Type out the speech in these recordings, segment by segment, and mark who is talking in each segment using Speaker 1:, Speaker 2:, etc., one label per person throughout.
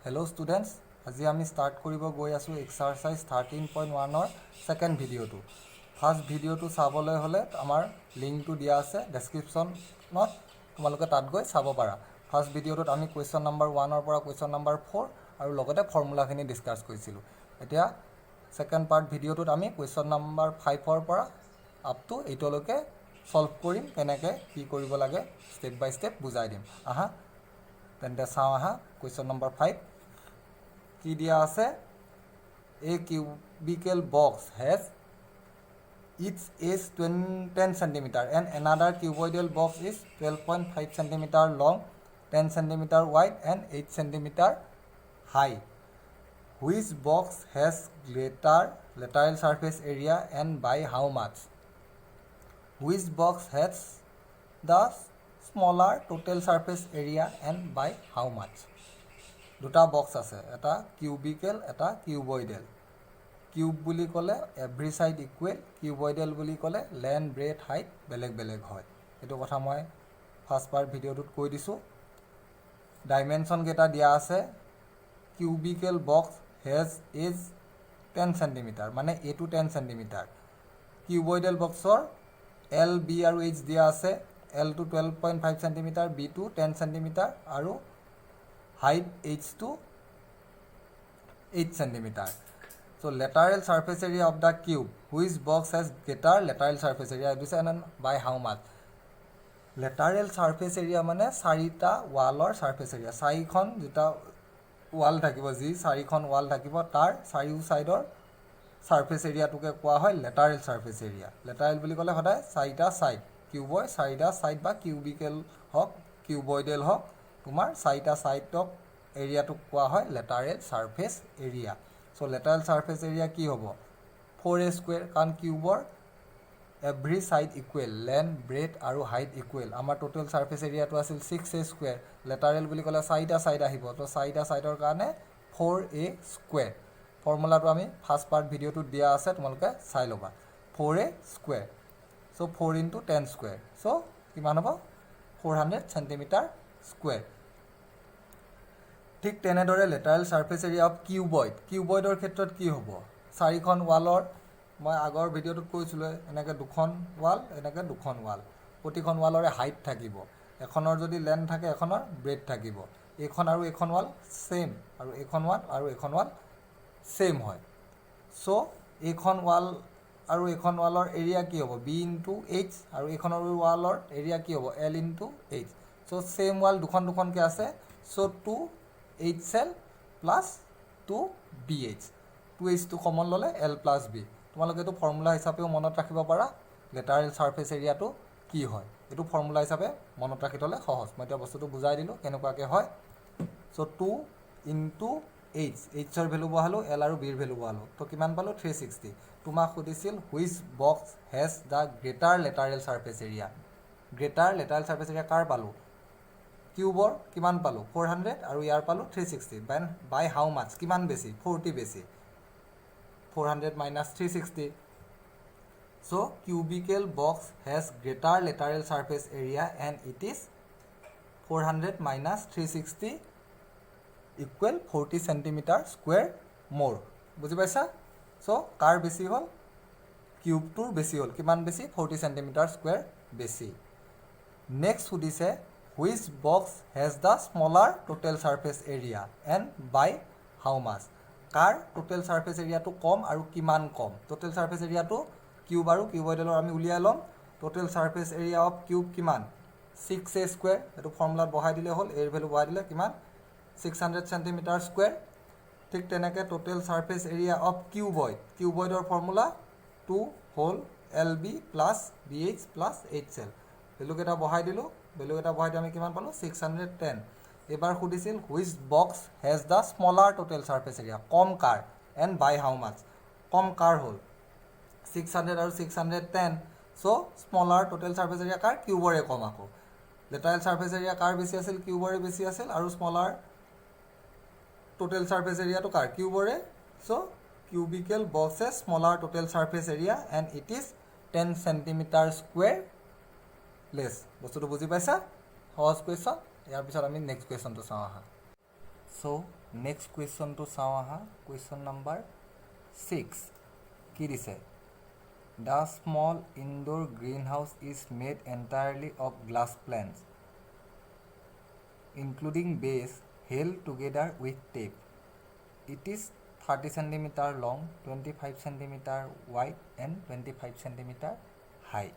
Speaker 1: Hello students, আজি আমি start কৰিব গৈ আছো exercise 13.1 ৰ second video টো। First video টো চাবলৈ হলে আমাৰ link টো দিয়া আছে description-ত, তোমালোকে তাত গৈ চাব পাৰা। First video টোত আমি question number 1 ৰ পৰা question number 4 আৰু লগতে ফৰ্মুলা খিনি ডিসকাস কৰিছিলো। এতিয়া second part video টোত আমি question number 5 ৰ পৰা up to 8 লৈকে solve কৰিম, কেনেকৈ কি কৰিব লাগে step by step বুজাই দিম। আহা তেন্তে চাওঁ আহা question number 5 কি দিয়া আছে a cubical box has its is 10 cm and another cuboidal box is 12.5 cm long, 10 cm wide and 8 cm high. Which box has greater lateral surface area and by how much? Which box has the smaller total surface area and by how much? দুটা box আছে, এটা cubicle এটা কিউবয়েডেল। Cube বুলি ক'লে every side equal, কিউবয়েডেল বুলি ক'লে length breath height বেলেগ বেলেগ হয়। এইটো কথা মই ফাৰ্ষ্ট পাৰ্ট ভিডিঅ'টোত কৈ দিছোঁ। ডাইমেনশ্যন কেইটা দিয়া আছে, কিউবিকেল বক্স হেজ ইজ 10 সেণ্টিমিটাৰ, মানে এইটো 10 সেণ্টিমিটাৰ। কিউবয়েডেল বক্সৰ এল বি আৰু এইচ দিয়া আছে, এল টো 12.5 সেণ্টিমিটাৰ, বি টো 10 সেণ্টিমিটাৰ আৰু height h to 8 cm. So lateral surface area of the cube, which box has greater lateral surface area, this and by how much? Lateral surface area মানে চাৰিটা ওয়ালৰ surface area, চাৰিখন যেটা ওয়াল থাকিব, যি চাৰিখন ওয়াল থাকিব তাৰ চাৰিও সাইডৰ surface area টোকে কোৱা হয় lateral surface area. lateral বুলি ক'লে সদায় চাৰিটা সাইড, কিউবৰ চাৰিটা সাইড বা কিউবিকেল হওক কিউবয়েডেল হওক, তোমাৰ চাৰিটা সাইডক এৰিয়াটো কোৱা হয় lateral surface area. So lateral surface area কি হ'ব 4a স্কয়াৰ, কাৰণ কিউবৰ every side equal, length breadth আৰু হাইট ইকুৱেল। আমাৰ টোটাল সাৰফেস এৰিয়াটো আছিল 6a স্কয়াৰ, লেটাৰেল বুলি ক'লে চাৰিটা সাইড আহিব, তো চাৰিটা সাইডৰ কাৰণে 4a স্কয়াৰ। ফৰ্মুলাটো আমি ফাৰ্ষ্ট পাৰ্ট ভিডিঅ'টোত দিয়া আছে, তোমালোকে চাই ল'বা। 4a square, so 4 * 10 square, so কিমান হ'ব 400 সেণ্টিমিটাৰ স্কয়াৰ। ঠিক তেনেদৰে lateral surface area of cuboid, কিউবয়েডৰ ক্ষেত্ৰত কি হ'ব, চাৰিখন ওয়ালৰ, মই আগৰ ভিডিঅ'টোত কৈছিলোঁ এনেকৈ দুখন ওয়াল এনেকৈ দুখন ওয়াল, প্ৰতিখন ওয়ালৰে হাইট থাকিব, এখনৰ যদি লেন্থ থাকে এখনৰ ব্ৰেথ থাকিব। এইখন আৰু এইখন ওয়াল সেম আৰু এইখন ওয়াল আৰু এইখন ওয়াল সেম হয়। সো এইখন ওয়াল আৰু এইখন ওয়ালৰ এৰিয়া কি হ'ব বি ইনটু এইচ, আৰু এইখনৰ ওয়ালৰ এৰিয়া কি হ'ব L into H. So same wall দুখন দুখনকৈ আছে, so 2hL plus 2bh, 2h টো কমন ল'লে l প্লাস b। তোমালোকে এইটো ফৰ্মুলা হিচাপেও মনত ৰাখিব পাৰা, লেটাৰেল সাৰফেস এৰিয়াটো কি হয়, এইটো ফৰ্মুলা হিচাপে মনত ৰাখি থ'লে সহজ। মই এতিয়া বস্তুটো বুজাই দিলোঁ কেনেকুৱাকৈ হয়। সো 2 ইনটু এইচ, এইচৰ ভেলু বহালোঁ, এল আৰু বিৰ ভেলু বহালোঁ, তো কিমান পালোঁ 360। তোমাক সুধিছিল which box has the greater lateral surface area, greater lateral surface area কাৰ পালোঁ, কিউবৰ কিমান পালোঁ 400 আৰু ইয়াৰ পালোঁ 360, বাই হাউ মাছ কিমান বেছি 40 বেছি, 400 minus 360। So cubical box has greater lateral surface area and it is 400 minus 360 equal 40 centimetre square মোৰ। বুজি পাইছা? সো কাৰ বেছি হ'ল, কিউবটোৰ বেছি হ'ল, কিমান বেছি 40 সেণ্টিমিটাৰ স্কয়াৰ বেছি। নেক্সট সুধিছে which box has the smaller total surface area and by how much? Car total surface area টো কম আৰু কিমান কম। total surface area টো কিউব আৰু কিউবয়েডেলৰ আমি উলিয়াই ল'ম। total surface area of cube কিমান 6a স্কয়াৰ, এইটো ফৰ্মুলাত বহাই দিলে হ'ল, এৰ ভেলু বহাই দিলে কিমান 600 সেণ্টিমিটাৰ স্কয়াৰ। ঠিক তেনেকৈ total surface area of cuboid, কিউবয়েডৰ formula 2 whole lb plus bh plus hL, ভেলুকেইটা বহাই দিলোঁ, ভেলুকেইটা বহাই দি আমি কিমান পালোঁ 610। এবাৰ সুধিছিল which box has the smaller total surface area, কম কাৰ এণ্ড বাই হাউ মাছ, কম কাৰ হ'ল 600 আৰু 610। So smaller total surface area কাৰ কিউবৰে কম, আকৌ লেটাৰেল সাৰফেস এৰিয়া কাৰ বেছি আছিল কিউবৰে বেছি আছিল, আৰু স্মলাৰ টোটেল সাৰফেস এৰিয়াটো কাৰ কিউবৰে। সো কিউবিকেল বক্সে smaller total surface area and it is 10 centimetre square less. বস্তুটো বুজি পাইছা, সহজ কুৱেশ্যন। ইয়াৰ পিছত আমি নেক্সট কুৱেশ্যনটো চাওঁ আহা। So next question to চাওঁ আহা question number 6 কি দিছে The small indoor greenhouse is made entirely of glass plants including base held together with tape. It is 30 cm long, 25 cm wide and 25 cm high.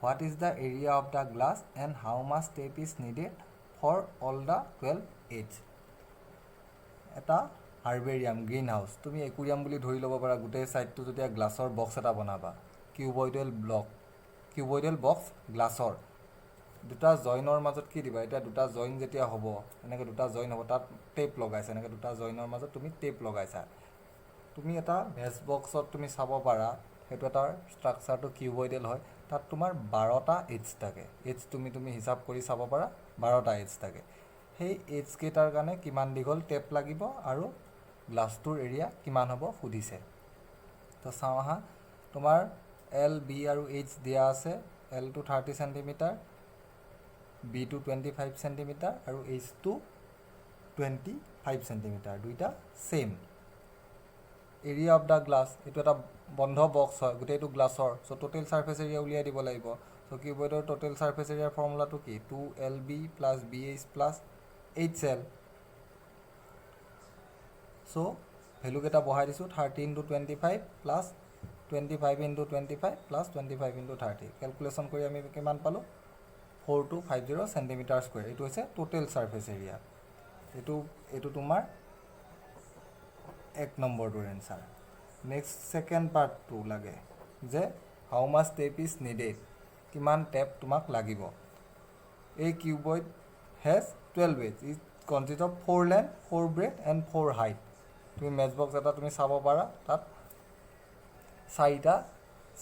Speaker 1: What is the area of the glass and how much tape is needed for all the 12 edge? এটা herbarium green house তুমি aquarium বুলি ধৰি ল'ব পাৰা গোটেই ছাইডটো যেতিয়া গ্লাছৰ box এটা বনাবা কিউবইডেল বক্স গ্লাছৰ দুটা জইনৰ মাজত কি দিবা এতিয়া দুটা জইন যেতিয়া হ'ব এনেকৈ দুটা জইন হ'ব তাত টেপ লগাইছা এনেকৈ দুটা জইনৰ মাজত তুমি টেপ লগাইছা তুমি এটা ভেজ বক্সত তুমি চাব পাৰা সেইটো এটা ষ্ট্ৰাকচাৰটো কিউবইডেল হয় তাত তোমাৰ 12টা এজ থাকে এজ তুমি হিচাপ কৰি চাব পাৰা 12টা এজ থাকে সেই এজ কেইটাৰ কাৰণে কিমান দীঘল টেপ লাগিব আৰু গ্লাছটোৰ এৰিয়া কিমান হ'ব সুধিছে তো চাওঁ আহা তোমাৰ এল বি আৰু এইচ দিয়া আছে এল টু 30 সেণ্টিমিটাৰ বি টু 25 সেণ্টিমিটাৰ আৰু এইচ টু 25 সেণ্টিমিটাৰ দুইটা same area of the glass এইটো এটা বন্ধ বক্স হয় গোটেইটো গ্লাছৰ চ' টোটেল সাৰফেস এৰিয়া উলিয়াই দিব লাগিব চ' কিউবইডৰ টোটেল সাৰফেস এৰিয়াৰ ফৰ্মুলাটো কি 2LB + BH + HL চ' ভ্যালু কেইটা বহাই দিছোঁ 30 × 25 + 25 × 25 + 25 × 30 ক্যালকুলেশন কৰি আমি কিমান পালো 4250 সেন্টিমিটাৰ স্কয়াৰ এইটো হৈছে টোটেল সাৰফেস এৰিয়া এইটো তোমাৰ এক নম্বৰটোৰ এনসাৰ নেক্সট সেকেন্ড পাৰ্টটো লাগে যে how much tape is needed কিমান টেপ তোমাক লাগিব এই cuboid has 12 edge it consist of 4 length 4 breadth and 4 height তুমি মেচ বক্স এটা তুমি চাব পাৰা তাত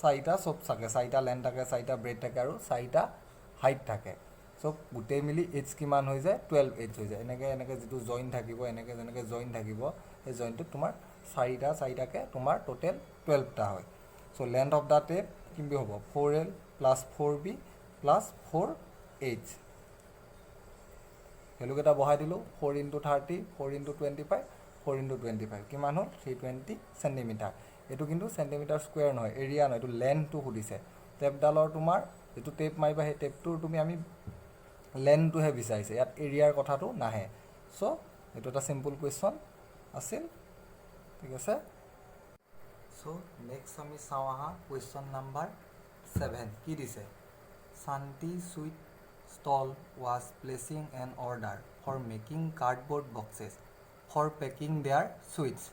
Speaker 1: চাৰিটা সব থাকে চাৰিটা লেন্থ থাকে চাৰিটা ব্ৰেড থাকে আৰু চাৰিটা হাইট থাকে সব গোটেই মিলি এজ কিমান হৈ যায় 12 এজ হৈ যায় এনেকৈ যেটো জইন থাকিব এনেকৈ জইন থাকিব এই জইনটো তোমাৰ চাৰিটাকে তোমাৰ টোটেল 12টা হয় so length of the tape কিমান হ'ব 4L + 4B + 4H ভ্যালু কেটা বহাই দিলো 4 × 30 4 × 25 4 × 25 কিমান হ'ল 320 সেন্টিমিটাৰ এটো কিন্তু সেন্টিমিটাৰ স্কয়াৰ নহয় এৰিয়া নহয় এটো লেন্থটো সুধিছে টেপডালৰ তোমাৰ যেটো টেপ মাৰিবা হে টেপটোৰ তুমি আমি লেন্থটোহে বিচাৰিছে ইয়াত এৰিয়াৰ কথাটো নাহে সো এটো এটা সিম্পল কোৱেশ্চন আছিল ঠিক আছে সো নেক্সট আমি চাওঁ আহা কোৱেশ্চন নাম্বাৰ 7 কি দিছে Santi Sweet Stall was placing an order for making cardboard boxes for packing their sweets.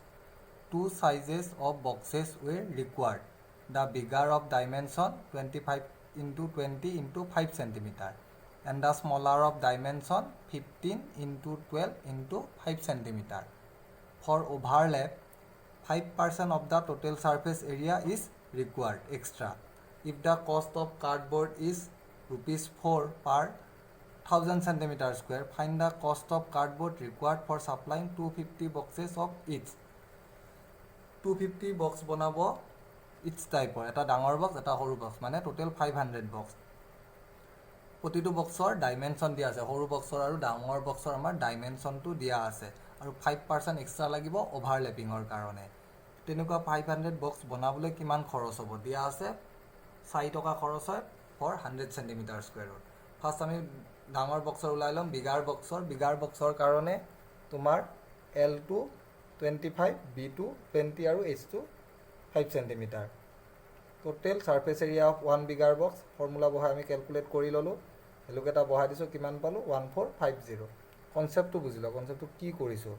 Speaker 1: Two sizes of boxes were required. The bigger of dimension 25 × 20 × 5 cm and the smaller of dimension 15 × 12 × 5 cm. For overlap, 5% of the total surface area is required extra. If the cost of cardboard is ₹4 per 1000 centimeter square, find the cost of cardboard required for supplying 250 boxes of each. 250 box বনাব each টাইপৰ এটা ডাঙৰ box এটা সৰু box মানে total 500 box প্ৰতিটো বক্সৰ dimension দিয়া আছে সৰু বক্সৰ আৰু ডাঙৰ বক্সৰ আমাৰ ডাইমেনশনটো দিয়া আছে আৰু 5% এক্সট্ৰা লাগিব ওভাৰলেপিংৰ কাৰণে তেনেকুৱা 500 বক্স বনাবলৈ কিমান খৰচ হ'ব দিয়া আছে 4 টকা খৰচ হয় for 100 centimeter square ফাৰ্স্ট আমি ডাঙৰ বক্সৰ উলাই লম বিগাৰ বক্সৰ কাৰণে তোমাৰ L2 25 B2 20 আৰু H2 5 cm total surface area of 1 bigger box formula বহাই আমি ক্যালকুলেট কৰি ললো ভ্যালু কেটা বহাই দিছো কিমান পালো 1450 কনসেপ্টটো বুজিলো কনসেপ্টটো কি কৰিছো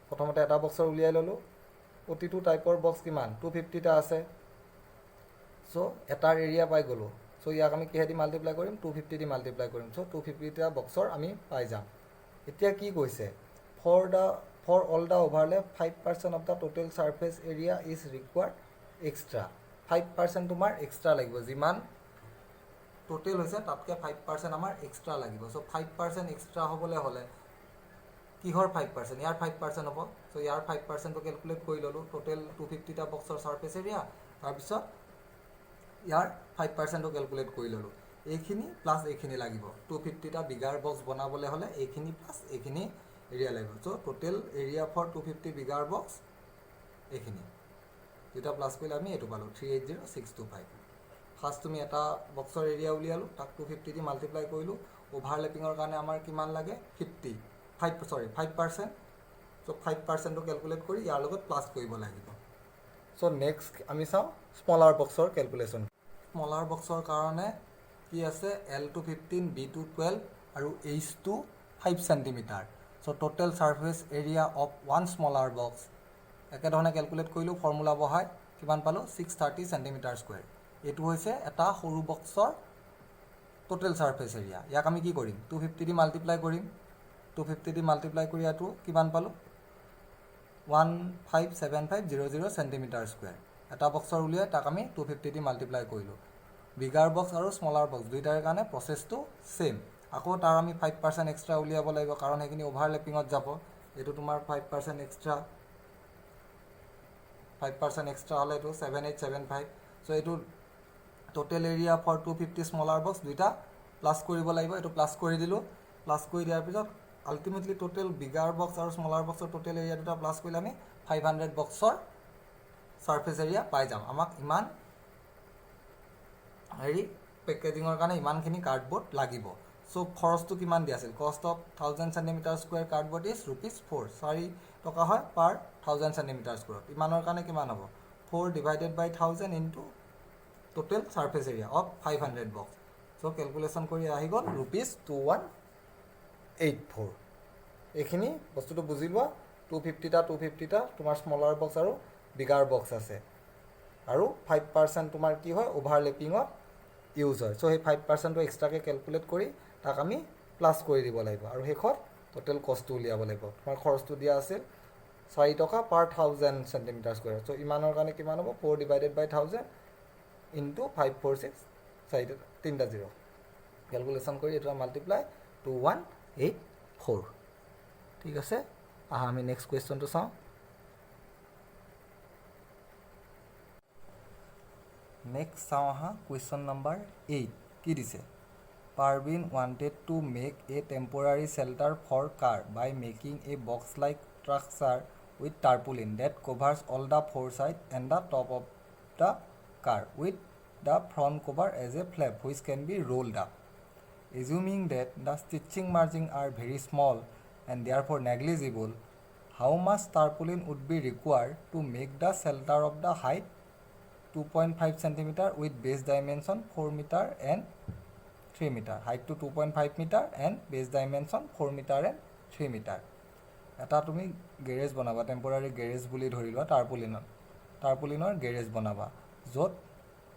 Speaker 1: প্ৰথমতে এটা বক্সৰ উলিয়াই ললো প্ৰতিটো টাইপৰ বক্স কিমান 250 টা আছে সো এটাৰ এৰিয়া পাই গলো সো ইয়াক আমি কিহেদি মাল্টিপ্লাই কৰিম 250 দি মাল্টিপ্লাই কৰিম সো 250 টা বক্সৰ আমি পাই যাম এতিয়া কি কৈছে for all the overlap 5% of the total surface area is required extra 5% তোমাৰ এক্সট্ৰা লাগিব যিমান টোটেল হৈছে তাতকে 5% আমাৰ এক্সট্ৰা লাগিব সো 5% এক্সট্ৰা হ'বলে হলে কিহৰ 5% ইয়াৰ 5% হ'ব সো ইয়াৰ 5% টো ক্যালকুলেট কৰি ললো টোটেল 250 টা বক্সৰ সাৰফেস এৰিয়া তাৰ পিছত ইয়াৰ 5% টো ক্যালকুলেট কৰি ললো এইখিনি প্লাস এইখিনি লাগিব 250 টা বিগাৰ বক্স বনাবলে হলে এইখিনি প্লাস এইখিনি এৰিয়া লাগিব so' total area for 250 bigger box এইখিনি দুটা প্লাছ কৰিলে আমি এইটো পালোঁ 380625 ফাৰ্ষ্ট তুমি এটা বক্সৰ এৰিয়া উলিয়ালোঁ তাক 250 দি মাল্টিপ্লাই কৰিলোঁ অভাৰলেপিঙৰ কাৰণে আমাৰ কিমান লাগে 5% চ' 5%টো কেলকুলেট কৰি ইয়াৰ লগত প্লাছ কৰিব লাগিব চ' নেক্সট আমি চাওঁ স্মলাৰ বক্সৰ কেলকুলেশ্যন স্মলাৰ বক্সৰ কাৰণে কি আছে L2 15 B2 12 আৰু H2 5 cm so' total surface area of one smaller box একেধৰণে কেলকুলেট কৰিলোঁ ফৰ্মুলা বহাই কিমান পালোঁ 630 cm²। এইটো হৈছে এটা সৰু বক্সৰ টোটেল ছাৰ্ফেচ এৰিয়া ইয়াক আমি কি কৰিম 250 দি মাল্টিপ্লাই কৰিম 250 দি মাল্টিপ্লাই কৰি ইয়াতো কিমান পালোঁ 157500 cm²। এটা বক্সৰ উলিয়াই তাক আমি 250 দি মাল্টিপ্লাই কৰিলোঁ বিগাৰ বক্স আৰু স্মলাৰ বক্স দুইটাৰ কাৰণে প্ৰচেছটো ছেম আকৌ তাৰ আমি 5% এক্সট্ৰা উলিয়াব লাগিব কাৰণ সেইখিনি অভাৰলেপিঙত যাব এইটো তোমাৰ 5% এক্সট্ৰা 5% এক্সট্ৰা হ'লে এইটো 7875 চ' এইটো total area for 250 smaller box দুইটা প্লাছ কৰিব লাগিব এইটো প্লাছ কৰি দিলোঁ প্লাছ কৰি দিয়াৰ পিছত আল্টিমেটলি টোটেল বিগাৰ বক্স আৰু স্মলাৰ বক্সৰ টোটেল এৰিয়া দুটা প্লাছ কৰিলে আমি 500 বক্সৰ ছাৰ্ফেচ এৰিয়া পাই যাম আমাক ইমান হেৰি পেকেজিঙৰ কাৰণে ইমানখিনি কাৰ্ডবৰ্ড লাগিব চ' খৰচটো কিমান দিয়া আছিল cost of 1000 cm² cardboard is ₹4 4 টকা হয় পাৰ 1000 cm² ইমানৰ কাৰণে কিমান হ'ব 4 divided by 1000 into total surface area of 500 box so' calculation কৰি আহি গ'ল ₹2184 এইখিনি বস্তুটো বুজি লোৱা 250টা তোমাৰ স্মলাৰ বক্স আৰু বিগাৰ বক্স আছে আৰু 5% তোমাৰ কি হয় অভাৰলেপিঙত ইউজ হয় চ' সেই 5%টো এক্সট্ৰাকৈ কেলকুলেট কৰি তাক আমি প্লাছ কৰি দিব লাগিব আৰু শেষত টোটেল কষ্টটো উলিয়াব লাগিব তোমাৰ খৰচটো দিয়া আছিল 4 টকা পাৰ 1000 cm² চ' ইমানৰ কাৰণে কিমান হ'ব 4 ডিভাইডেড বাই 1000 ইনটু 546 3টা 0 কেলকুলেশ্যন কৰি এইটো মাল্টিপ্লাই 2184 ঠিক আছে আহা আমি নেক্সট কুৱেশ্যনটো চাওঁ নেক্সট চাওঁ আহা কুৱেশ্যন নম্বৰ 8 কি দিছে Parveen wanted to make a temporary shelter for car by making a box-like structure with tarpaulin that covers all the four sides and the top of the car with the front cover as a flap which can be rolled up. Assuming that the stitching margins are very small and therefore negligible, how much tarpaulin would be required to make the shelter of the height 2.5 cm with base dimension 4 meter and 3 meter height to 2.5 meter and base dimension 4 meter and 3 meter এটা তুমি garage বনাবা temporary garage বুলি ধৰি লোৱা টাৰ্পুলিনৰ garage বনাবা য'ত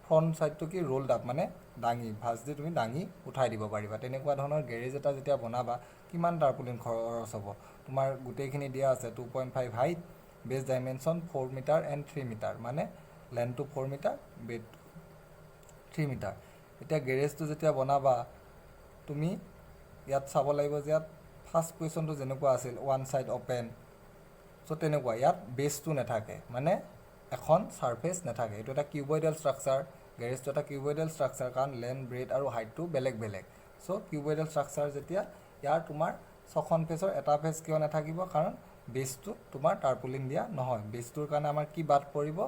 Speaker 1: front ছাইডটো কি ৰোল্ড আপ মানে দাঙি ভাঁজ দি তুমি দাঙি উঠাই দিব পাৰিবা তেনেকুৱা ধৰণৰ গেৰেজ এটা যেতিয়া বনাবা কিমান টাৰ্পুলিন খৰচ হ'ব তোমাৰ গোটেইখিনি দিয়া আছে 2.5 হাইট বেছ ডাইমেনশ্যন 4 মিটাৰ এণ্ড 3 মিটাৰ মানে লেন্থটো 4 মিটাৰ বেড 3 মিটাৰ এতিয়া গেৰেজটো যেতিয়া বনাবা তুমি ইয়াত চাব লাগিব যে ইয়াত ফাৰ্ষ্ট কুৱেশ্যনটো যেনেকুৱা আছিল ওৱান ছাইড অপেন চ' তেনেকুৱা ইয়াত বেছটো নাথাকে মানে এখন ছাৰ্ফেচ নাথাকে এইটো এটা কিউবইডেল ষ্ট্ৰাকচাৰ গেৰেজটো এটা কিউবইডেল ষ্ট্ৰাকচাৰ কাৰণ লেন্থ ব্ৰেড আৰু হাইটটো বেলেগ চ' কিউবইডেল ষ্ট্ৰাকচাৰ যেতিয়া ইয়াৰ তোমাৰ 6খন ফেচৰ এটা ফেচ কিয় নাথাকিব কাৰণ বেছটো তোমাৰ টাৰ্পুলিন দিয়া নহয় বেছটোৰ কাৰণে আমাৰ কি বাদ পৰিব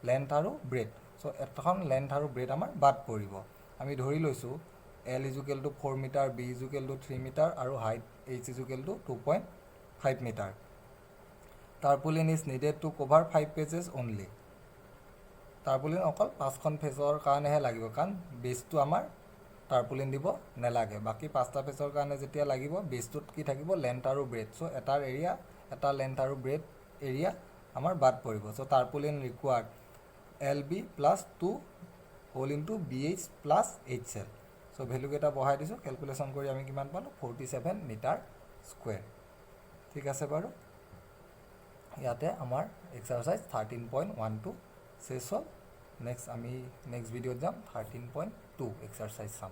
Speaker 1: লেন্থ আৰু ব্ৰেড চ' এখন লেন্থ আৰু ব্ৰেড আমাৰ বাদ পৰিব আমি ধৰি লৈছোঁ L = 4 মিটাৰ B = 3 মিটাৰ আৰু height H = 2.5 metre tarpaulin is needed to cover 5 faces only tarpaulin অকল 5খন ফেচৰ কাৰণেহে লাগিব কাৰণ বেছটো আমাৰ টাৰ্পুলিন দিব নালাগে বাকী 5টা ফেচৰ কাৰণে যেতিয়া লাগিব বেছটোত কি থাকিব লেন্থ আৰু ব্ৰেড চ' এটাৰ এৰিয়া এটা লেন্থ আৰু ব্ৰেড এৰিয়া আমাৰ বাদ পৰিব so' tarpaulin required LB + 2 whole into BH + HL so' ভেলুকেইটা বহাই দিছোঁ কেলকুলেশ্যন কৰি আমি কিমান পালোঁ 47 মিটাৰ স্কুৱেৰ ঠিক আছে বাৰু ইয়াতে আমাৰ এক্সাৰচাইজ 13.12 শেষ হ'ল নেক্সট আমি নেক্সট ভিডিঅ'ত যাম 13.2 এক্সাৰচাইজ চাম